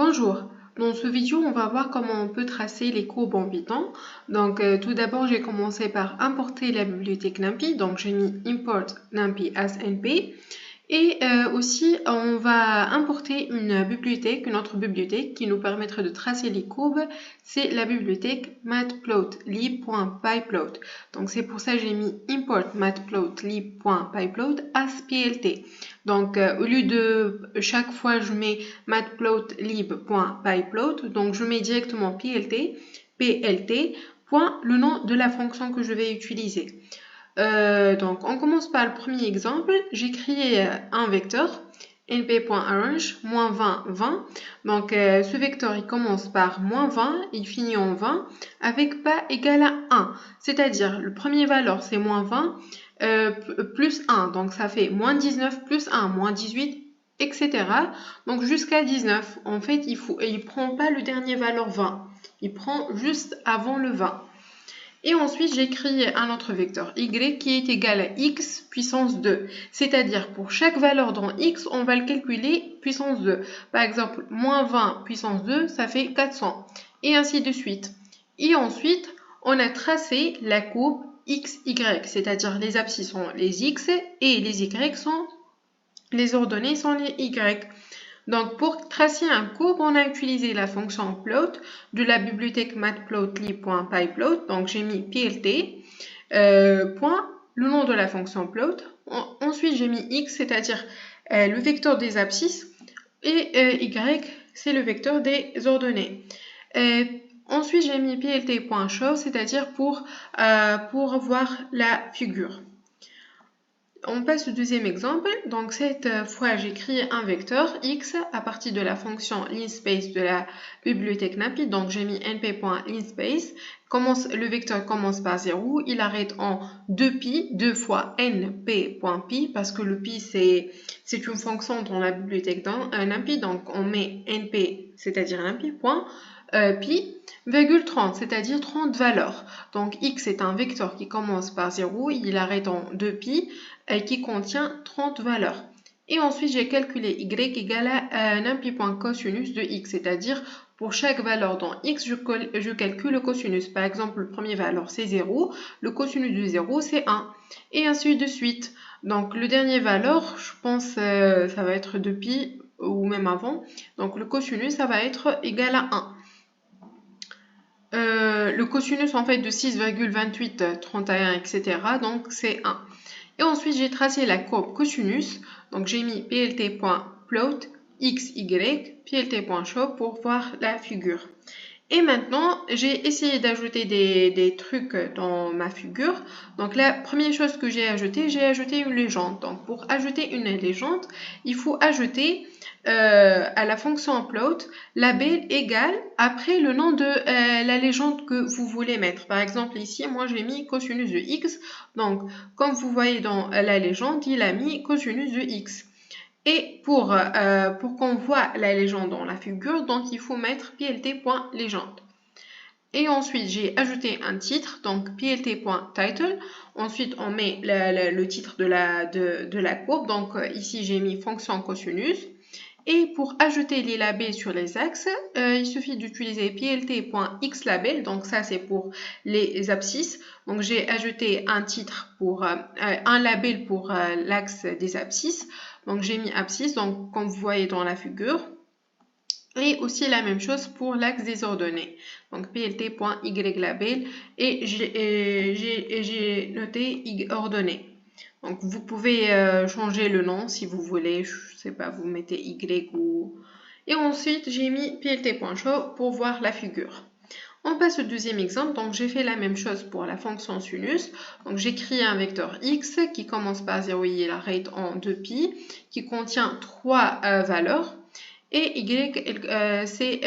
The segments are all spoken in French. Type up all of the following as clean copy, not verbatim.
Bonjour, dans ce vidéo on va voir comment on peut tracer les courbes en Python. Donc tout d'abord j'ai commencé par importer la bibliothèque NumPy, donc j'ai mis import NumPy as NP. Et aussi on va importer une autre bibliothèque qui nous permettra de tracer les courbes, c'est la bibliothèque matplotlib.pyplot. Donc c'est pour ça que j'ai mis import matplotlib.pyplot as plt. Donc au lieu de chaque fois je mets matplotlib.pyplot, donc je mets directement plt, point le nom de la fonction que je vais utiliser. Donc on commence par le premier exemple. J'ai créé un vecteur np.arrange -20 20. Donc ce vecteur il commence par -20, il finit en 20 avec pas égal à 1, c'est-à-dire le premier valeur c'est -20 plus 1, donc ça fait -19 plus 1, -18, etc. Donc jusqu'à 19. En fait il prend pas le dernier valeur 20, il prend juste avant le 20. Et ensuite, j'ai créé un autre vecteur y qui est égal à x puissance 2. C'est-à-dire, pour chaque valeur dans x, on va le calculer puissance 2. Par exemple, -20 puissance 2, ça fait 400. Et ainsi de suite. Et ensuite, on a tracé la courbe x, y. C'est-à-dire, les abscisses sont les x et les y sont les ordonnées sont les y. Donc, pour tracer un courbe, on a utilisé la fonction plot de la bibliothèque matplotlib.pyplot. Donc, j'ai mis plt, point, le nom de la fonction plot. Ensuite, j'ai mis x, c'est-à-dire le vecteur des abscisses, et y, c'est le vecteur des ordonnées. Ensuite, j'ai mis plt.show, c'est-à-dire pour voir la figure. On passe au deuxième exemple. Donc cette fois, j'ai créé un vecteur x à partir de la fonction linspace de la bibliothèque NumPy. Donc j'ai mis np.linspace. Le vecteur commence par 0, il arrête en 2pi, 2 fois np.pi, parce que le pi c'est une fonction dans la bibliothèque NumPy. Donc on met np, c'est-à-dire NumPy, point, pi, 30, c'est-à-dire 30 valeurs. Donc x est un vecteur qui commence par 0, il arrête en 2pi, qui contient 30 valeurs. Et ensuite, j'ai calculé y égale à numpy.cosinus de x, c'est-à-dire pour chaque valeur dans x, je calcule le cosinus. Par exemple, le premier valeur, c'est 0, le cosinus de 0, c'est 1, et ainsi de suite. Donc, le dernier valeur, je pense ça va être 2pi, ou même avant. Donc, le cosinus, ça va être égal à 1. Le cosinus, en fait, de 6,28, 31, etc., donc c'est 1. Et ensuite, j'ai tracé la courbe cosinus. Donc, j'ai mis plt.plot xy, plt.show pour voir la figure. Et maintenant, j'ai essayé d'ajouter des trucs dans ma figure. Donc, la première chose que j'ai ajouté une légende. Donc, pour ajouter une légende, il faut ajouter à la fonction plot label égale après le nom de la légende que vous voulez mettre. Par exemple, ici, moi, j'ai mis cosinus de x. Donc, comme vous voyez dans la légende, il a mis cosinus de x. Et pour qu'on voit la légende dans la figure, donc il faut mettre plt.légende. Et ensuite, j'ai ajouté un titre, donc plt.title. Ensuite, on met le titre de la courbe. Donc ici, j'ai mis fonction cosinus. Et pour ajouter les labels sur les axes, il suffit d'utiliser plt.xlabel. Donc ça, c'est pour les abscisses. Donc j'ai ajouté un titre un label pour l'axe des abscisses. Donc j'ai mis abscisse, donc comme vous voyez dans la figure. Et aussi la même chose pour l'axe des ordonnées. Donc plt.ylabel et j'ai noté ordonnées. Donc vous pouvez changer le nom si vous voulez, je sais pas, vous mettez y ou... Et ensuite j'ai mis plt.show pour voir la figure. On passe au deuxième exemple. Donc j'ai fait la même chose pour la fonction sinus. Donc j'ai créé un vecteur x qui commence par 0 et il arrête en 2pi, qui contient 3 valeurs. Et y, c'est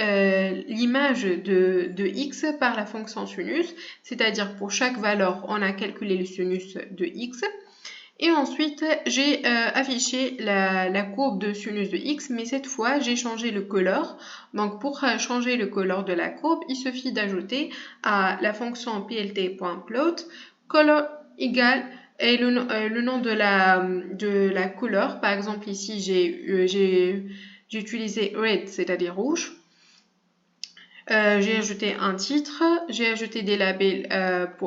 l'image de x par la fonction sinus, c'est-à-dire pour chaque valeur, on a calculé le sinus de x. Et ensuite, j'ai affiché la courbe de sinus de x, mais cette fois, j'ai changé le color. Donc, pour changer le color de la courbe, il suffit d'ajouter à la fonction plt.plot color égale et le nom de la couleur. Par exemple, ici, j'ai utilisé red, c'est-à-dire rouge. J'ai ajouté un titre, j'ai ajouté des labels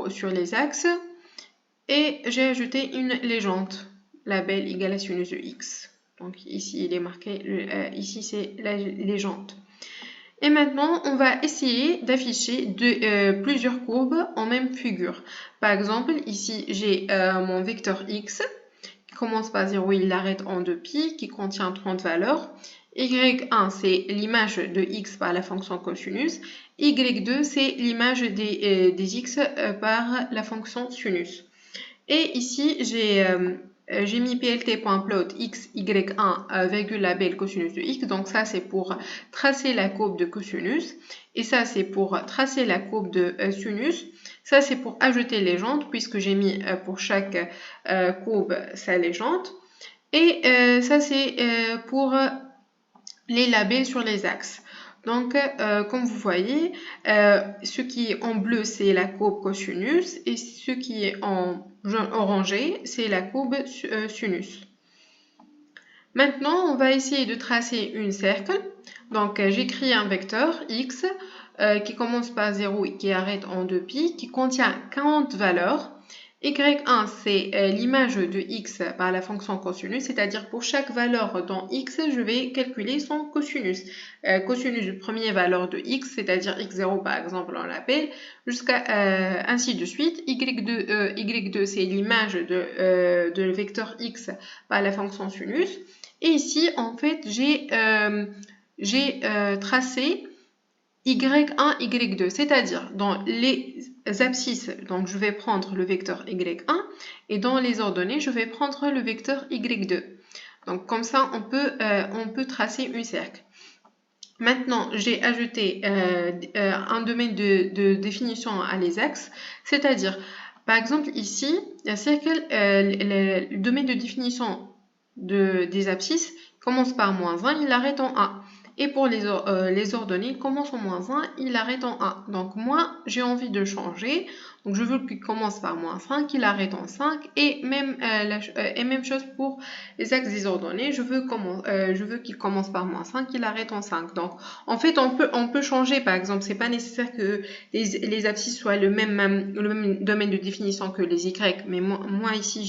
sur les axes et j'ai ajouté une légende, label égale à sinus de x. Donc ici il est marqué, ici c'est la légende. Et maintenant, on va essayer d'afficher plusieurs courbes en même figure. Par exemple, ici, j'ai mon vecteur x qui commence par 0, il l'arrête en 2π, qui contient 30 valeurs. Y1, c'est l'image de x par la fonction cosinus. Y2, c'est l'image des x par la fonction sinus. Et ici, j'ai mis plt.plot x, y1, virgule label cosinus de x. Donc ça, c'est pour tracer la courbe de cosinus. Et ça, c'est pour tracer la courbe de sinus. Ça, c'est pour ajouter légende, puisque j'ai mis pour chaque courbe sa légende. Et ça, c'est pour les labels sur les axes. Donc, comme vous voyez, ce qui est en bleu, c'est la courbe cosinus, et ce qui est en orangé, c'est la courbe sinus. Maintenant, on va essayer de tracer un cercle. Donc, j'écris un vecteur x qui commence par 0 et qui arrête en 2π, qui contient 40 valeurs. Y1, c'est l'image de x par la fonction cosinus, c'est-à-dire pour chaque valeur dans x, je vais calculer son cosinus. Cosinus de première valeur de x, c'est-à-dire x0 par exemple, on l'appelle, jusqu'à ainsi de suite. Y2, c'est l'image de vecteur x par la fonction sinus. Et ici, en fait, j'ai tracé y1, y2, c'est-à-dire dans les abscisses, donc je vais prendre le vecteur y1 et dans les ordonnées, je vais prendre le vecteur y2. Donc comme ça, on peut tracer un cercle. Maintenant, j'ai ajouté un domaine de définition à les axes, c'est-à-dire, par exemple ici, le domaine de définition des abscisses commence par -1, il arrête en 1. Et pour les ordonnées, il commence en -1, il arrête en 1. Donc moi, j'ai envie de changer. Donc je veux qu'il commence par -5, qu'il arrête en 5. Et même chose pour les axes des ordonnées. Je veux qu'il commence par -5, qu'il arrête en 5. Donc en fait, on peut changer. Par exemple, c'est pas nécessaire que les abscisses soient le même domaine de définition que les y. Mais moi ici,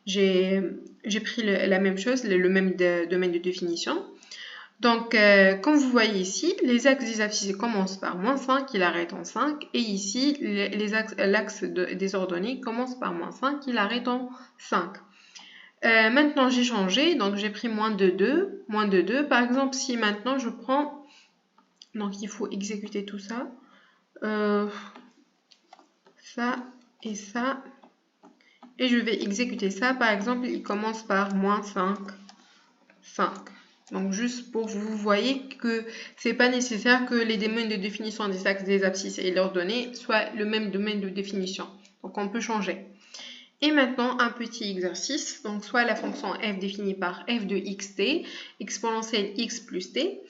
j'ai pris la même chose, le même domaine de définition. Donc, comme vous voyez ici, les axes des abscisses commencent par -5, il arrête en 5. Et ici, l'axe des ordonnées commence par -5, il arrête en 5. Maintenant, j'ai changé, donc j'ai pris -2. Par exemple, si maintenant je prends... Donc, il faut exécuter tout ça. Ça et ça. Et je vais exécuter ça. Par exemple, il commence par -5. Donc, juste pour que vous voyez que c'est pas nécessaire que les domaines de définition des axes des abscisses et leurs données soient le même domaine de définition. Donc, on peut changer. Et maintenant, un petit exercice. Donc, soit la fonction f définie par f de xt, exponentielle x plus t.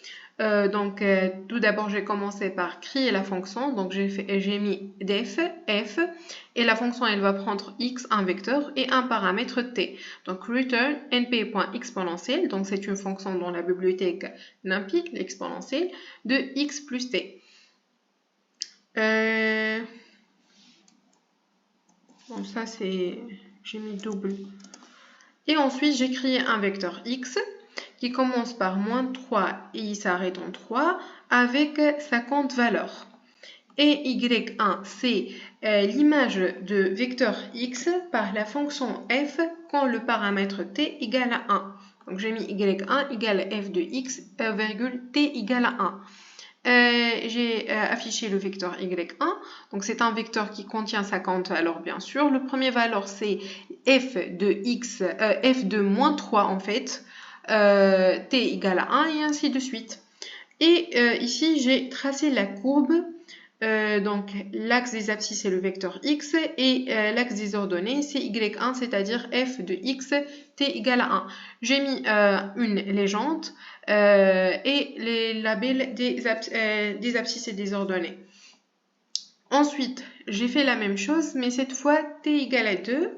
Tout d'abord, j'ai commencé par créer la fonction. Donc, j'ai mis def, f, et la fonction, elle va prendre x, un vecteur, et un paramètre t. Donc, return np.exponentielle. Donc, c'est une fonction dans la bibliothèque NumPy, l'exponentielle, de x plus t. Donc, ça, j'ai mis double. Et ensuite, j'ai créé un vecteur x qui commence par -3 et il s'arrête en 3 avec 50 valeurs. Et y1, c'est l'image de vecteur x par la fonction f quand le paramètre t égale à 1. Donc j'ai mis y1 égale f de x, t égale à 1. J'ai affiché le vecteur y1. Donc c'est un vecteur qui contient 50 valeurs bien sûr. Le premier valeur c'est f de x, f de -3 en fait. T égale à 1 et ainsi de suite. Et ici, j'ai tracé la courbe. Donc, l'axe des abscisses, c'est le vecteur x. Et l'axe des ordonnées, c'est y1, c'est-à-dire f de x, t égale à 1. J'ai mis une légende et les labels des abscisses et des ordonnées. Ensuite, j'ai fait la même chose, mais cette fois, t égale à 2.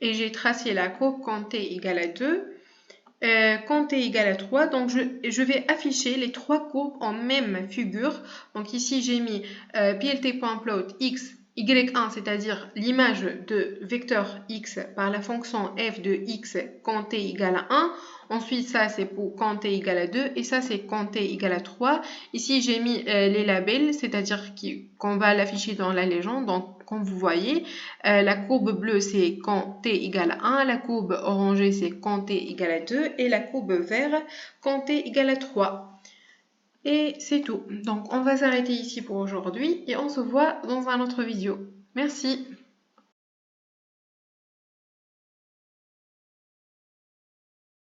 Et j'ai tracé la courbe quand t égale à 2. quand t égale à 3, donc je vais afficher les trois courbes en même figure. Donc ici, j'ai mis plt.plot x, y1, c'est-à-dire l'image de vecteur x par la fonction f de x quand t égale à 1. Ensuite, ça, c'est pour quand t égale à 2. Et ça, c'est quand t égale à 3. Ici, j'ai mis les labels, c'est-à-dire qu'on va l'afficher dans la légende. Donc, comme vous voyez, la courbe bleue, c'est quand t égale à 1. La courbe orangée, c'est quand t égale à 2. Et la courbe verte, quand t égale à 3. Et c'est tout. Donc, on va s'arrêter ici pour aujourd'hui et on se voit dans un autre vidéo. Merci.